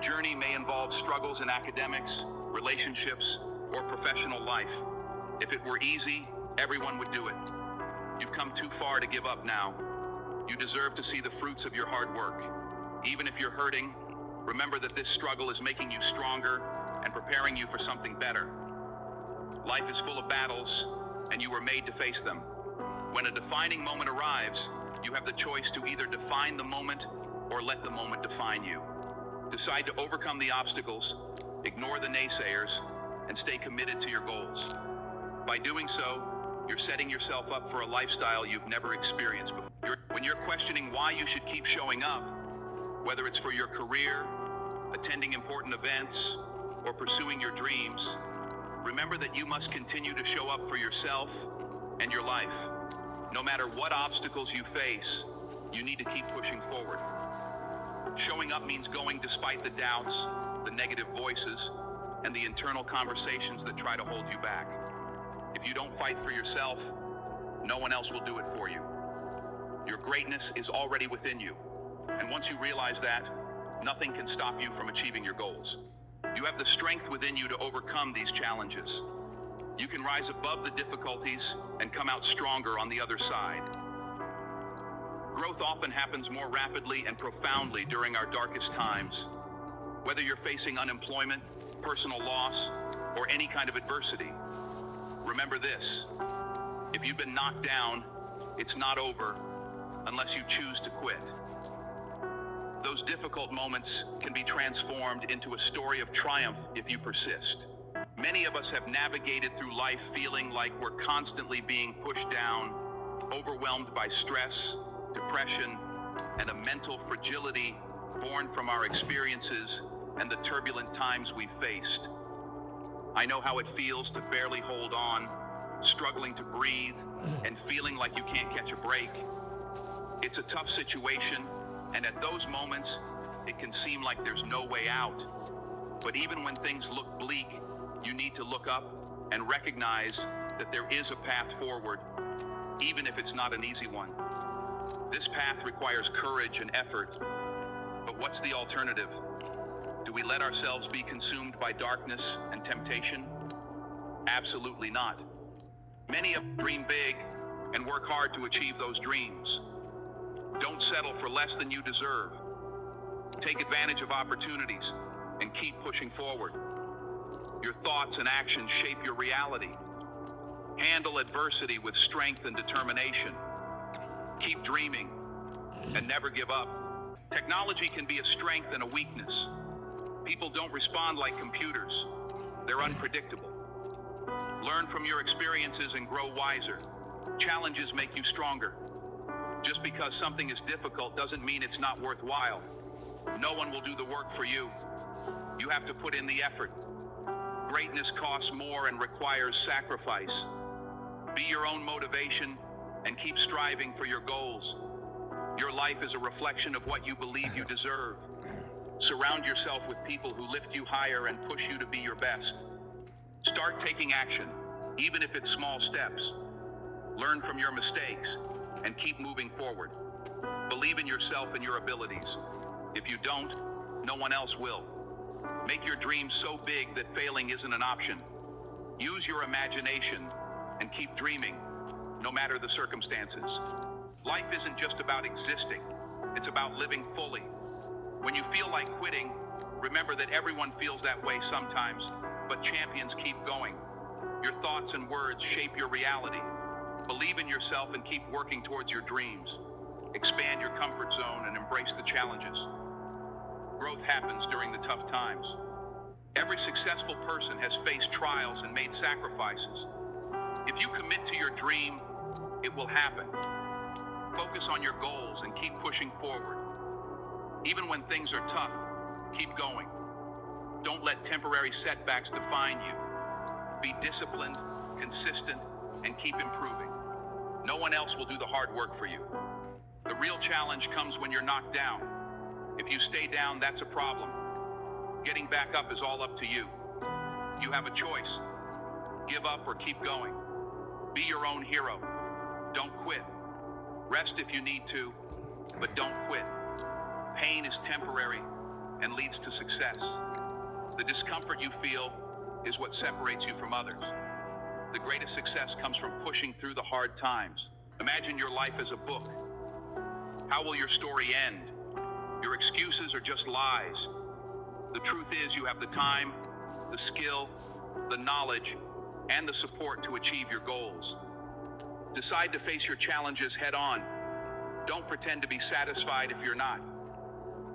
journey may involve struggles in academics, relationships, or professional life. If it were easy, everyone would do it. You've come too far to give up now. You deserve to see the fruits of your hard work. Even if you're hurting, remember that this struggle is making you stronger and preparing you for something better. Life is full of battles, and you were made to face them. When a defining moment arrives, you have the choice to either define the moment or let the moment define you. Decide to overcome the obstacles, ignore the naysayers, and stay committed to your goals. By doing so, you're setting yourself up for a lifestyle you've never experienced before. When you're questioning why you should keep showing up, whether it's for your career, attending important events, or pursuing your dreams, remember that you must continue to show up for yourself and your life. No matter what obstacles you face, you need to keep pushing forward. Showing up means going despite the doubts, the negative voices, and the internal conversations that try to hold you back. If you don't fight for yourself, no one else will do it for you. Your greatness is already within you, and once you realize that, nothing can stop you from achieving your goals. You have the strength within you to overcome these challenges. You can rise above the difficulties and come out stronger on the other side. Growth often happens more rapidly and profoundly during our darkest times. Whether you're facing unemployment, personal loss, or any kind of adversity, remember this: if you've been knocked down, it's not over unless you choose to quit. Those difficult moments can be transformed into a story of triumph if you persist. Many of us have navigated through life feeling like we're constantly being pushed down, overwhelmed by stress, depression, and a mental fragility born from our experiences and the turbulent times we've faced. I know how it feels to barely hold on, struggling to breathe, and feeling like you can't catch a break. It's a tough situation, and at those moments, it can seem like there's no way out. But even when things look bleak, you need to look up and recognize that there is a path forward, even if it's not an easy one. This path requires courage and effort, but what's the alternative? Do we let ourselves be consumed by darkness and temptation? Absolutely not. Many of us dream big and work hard to achieve those dreams. Don't settle for less than you deserve. Take advantage of opportunities and keep pushing forward. Your thoughts and actions shape your reality. Handle adversity with strength and determination. Keep dreaming and never give up. Technology can be a strength and a weakness. People don't respond like computers. They're unpredictable. Learn from your experiences and grow wiser. Challenges make you stronger. Just because something is difficult doesn't mean it's not worthwhile. No one will do the work for you. You have to put in the effort. Greatness costs more and requires sacrifice. Be your own motivation and keep striving for your goals. Your life is a reflection of what you believe you deserve. Surround yourself with people who lift you higher and push you to be your best. Start taking action, even if it's small steps. Learn from your mistakes and keep moving forward. Believe in yourself and your abilities. If you don't, no one else will. Make your dreams so big that failing isn't an option. Use your imagination and keep dreaming, no matter the circumstances. Life isn't just about existing, it's about living fully. When you feel like quitting, remember that everyone feels that way sometimes, but champions keep going. Your thoughts and words shape your reality. Believe in yourself and keep working towards your dreams. Expand your comfort zone and embrace the challenges. Growth happens during the tough times. Every successful person has faced trials and made sacrifices. If you commit to your dream, it will happen. Focus on your goals and keep pushing forward. Even when things are tough, keep going. Don't let temporary setbacks define you. Be disciplined, consistent, and keep improving. No one else will do the hard work for you. The real challenge comes when you're knocked down. If you stay down, that's a problem. Getting back up is all up to you. You have a choice. Give up or keep going. Be your own hero. Don't quit. Rest if you need to, but don't quit. Pain is temporary, and leads to success. The discomfort you feel is what separates you from others. The greatest success comes from pushing through the hard times. Imagine your life as a book. How will your story end? Your excuses are just lies. The truth is you have the time, the skill, the knowledge, and the support to achieve your goals. Decide to face your challenges head on. Don't pretend to be satisfied if you're not.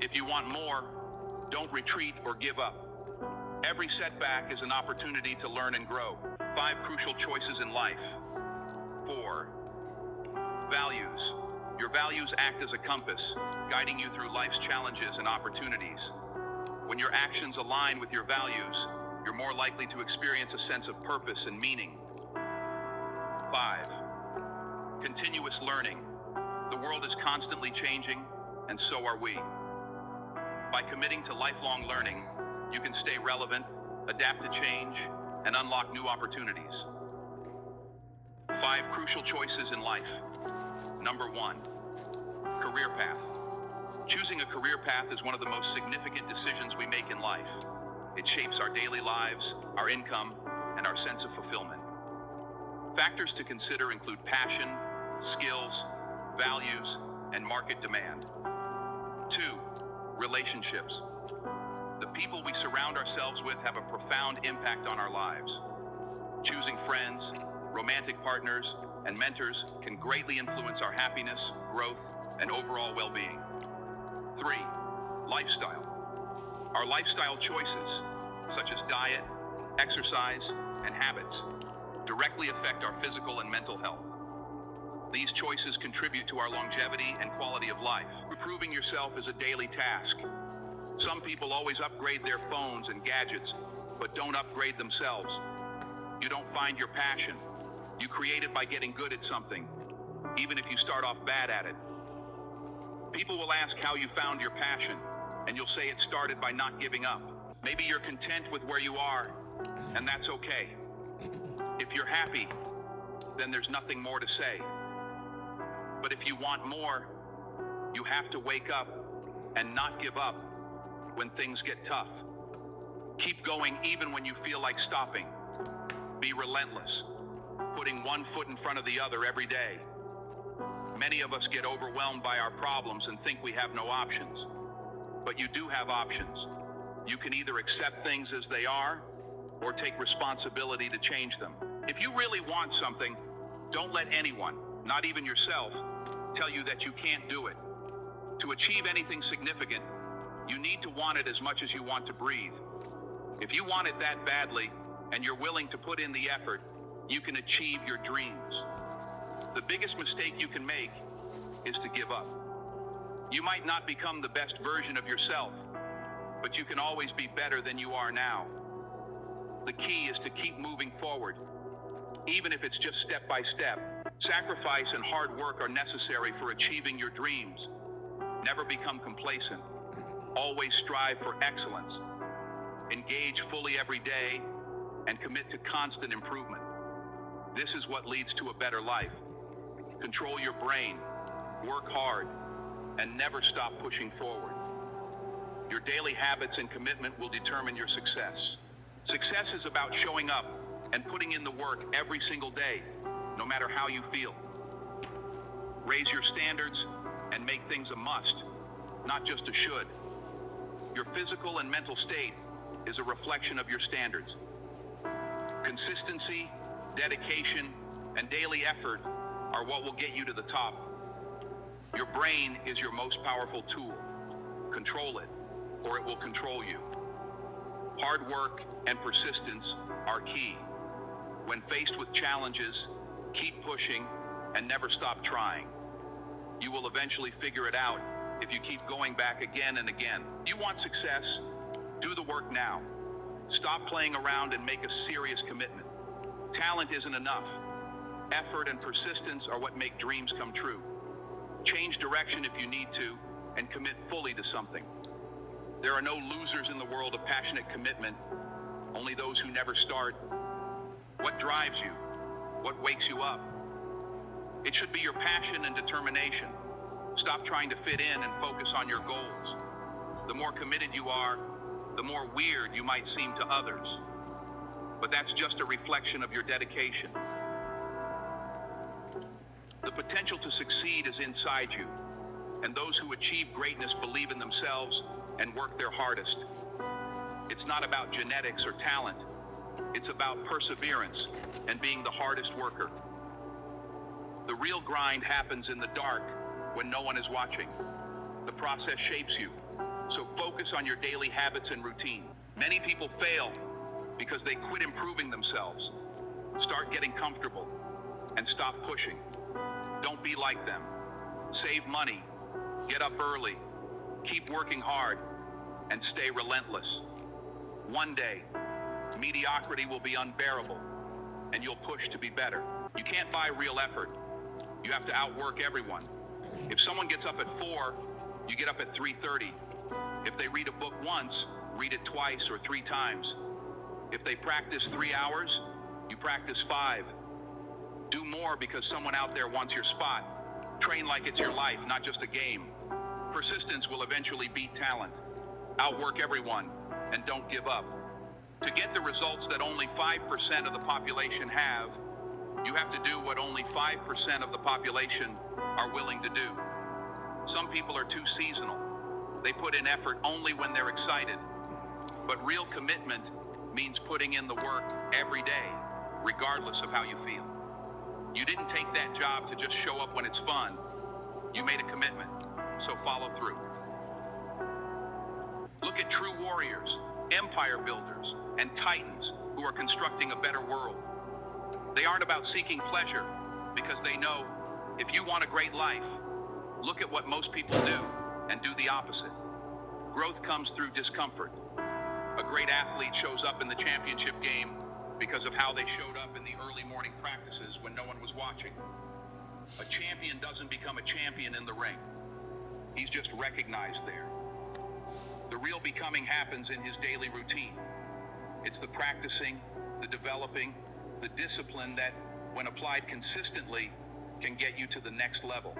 If you want more, don't retreat or give up. Every setback is an opportunity to learn and grow. 5 crucial choices in life. 4. Values. Your values act as a compass, guiding you through life's challenges and opportunities. When your actions align with your values, you're more likely to experience a sense of purpose and meaning. 5. Continuous learning. The world is constantly changing, and so are we. By committing to lifelong learning, you can stay relevant, adapt to change, and unlock new opportunities. 5 crucial choices in life. Number 1, career path. Choosing a career path is one of the most significant decisions we make in life. It shapes our daily lives, our income, and our sense of fulfillment. Factors to consider include passion, skills, values, and market demand. 2, relationships. The people we surround ourselves with have a profound impact on our lives. Choosing friends, romantic partners, and mentors can greatly influence our happiness, growth, and overall well-being. 3, lifestyle. Our lifestyle choices, such as diet, exercise, and habits, directly affect our physical and mental health. These choices contribute to our longevity and quality of life. Improving yourself is a daily task. Some people always upgrade their phones and gadgets, but don't upgrade themselves. You don't find your passion. You create it by getting good at something, even if you start off bad at it. People will ask how you found your passion, and you'll say it started by not giving up. Maybe you're content with where you are, and that's okay. If you're happy, then there's nothing more to say. But if you want more, you have to wake up and not give up when things get tough. Keep going even when you feel like stopping. Be relentless, putting one foot in front of the other every day. Many of us get overwhelmed by our problems and think we have no options. But you do have options. You can either accept things as they are or take responsibility to change them. If you really want something, don't let anyone, not even yourself, tell you that you can't do it. To achieve anything significant, you need to want it as much as you want to breathe. If you want it that badly, and you're willing to put in the effort, you can achieve your dreams. The biggest mistake you can make is to give up. You might not become the best version of yourself, but you can always be better than you are now. The key is to keep moving forward, even if it's just step by step. Sacrifice and hard work are necessary for achieving your dreams. Never become complacent. Always strive for excellence. Engage fully every day and commit to constant improvement. This is what leads to a better life. Control your brain, work hard, and never stop pushing forward. Your daily habits and commitment will determine your success. Success is about showing up and putting in the work every single day, no matter how you feel. Raise your standards and make things a must, not just a should. Your physical and mental state is a reflection of your standards. Consistency, dedication, and daily effort are what will get you to the top. Your brain is your most powerful tool. Control it, or it will control you. Hard work and persistence are key. When faced with challenges, keep pushing and never stop trying. You will eventually figure it out if you keep going back again and again. You want success? Do the work now. Stop playing around and make a serious commitment. Talent isn't enough. Effort and persistence are what make dreams come true. Change direction if you need to, and commit fully to something. There are no losers in the world of passionate commitment, only those who never start. What drives you? What wakes you up? It should be your passion and determination. Stop trying to fit in and focus on your goals. The more committed you are, the more weird you might seem to others. But that's just a reflection of your dedication. The potential to succeed is inside you, and those who achieve greatness believe in themselves and work their hardest. It's not about genetics or talent. It's about perseverance and being the hardest worker. The real grind happens in the dark when no one is watching. The process shapes you, so focus on your daily habits and routine. Many people fail because they quit improving themselves. Start getting comfortable and stop pushing. Don't be like them. Save money, get up early, keep working hard, and stay relentless. One day, mediocrity will be unbearable, and you'll push to be better. You can't buy real effort. You have to outwork everyone. If someone gets up at 4, you get up at 3:30. If they read a book once, read it twice or 3 times. If they practice 3 hours, you practice 5. Do more because someone out there wants your spot. Train like it's your life, not just a game. Persistence will eventually beat talent. Outwork everyone, and don't give up. To get the results that only 5% of the population have, you have to do what only 5% of the population are willing to do. Some people are too seasonal. They put in effort only when they're excited. But real commitment means putting in the work every day, regardless of how you feel. You didn't take that job to just show up when it's fun. You made a commitment, so follow through. Look at true warriors, empire builders, and titans who are constructing a better world. They aren't about seeking pleasure because they know if you want a great life, look at what most people do and do the opposite. Growth comes through discomfort. A great athlete shows up in the championship game because of how they showed up in the early morning practices when no one was watching. A champion doesn't become a champion in the ring. He's just recognized there. The real becoming happens in his daily routine. It's the practicing, the developing, the discipline that, when applied consistently, can get you to the next level.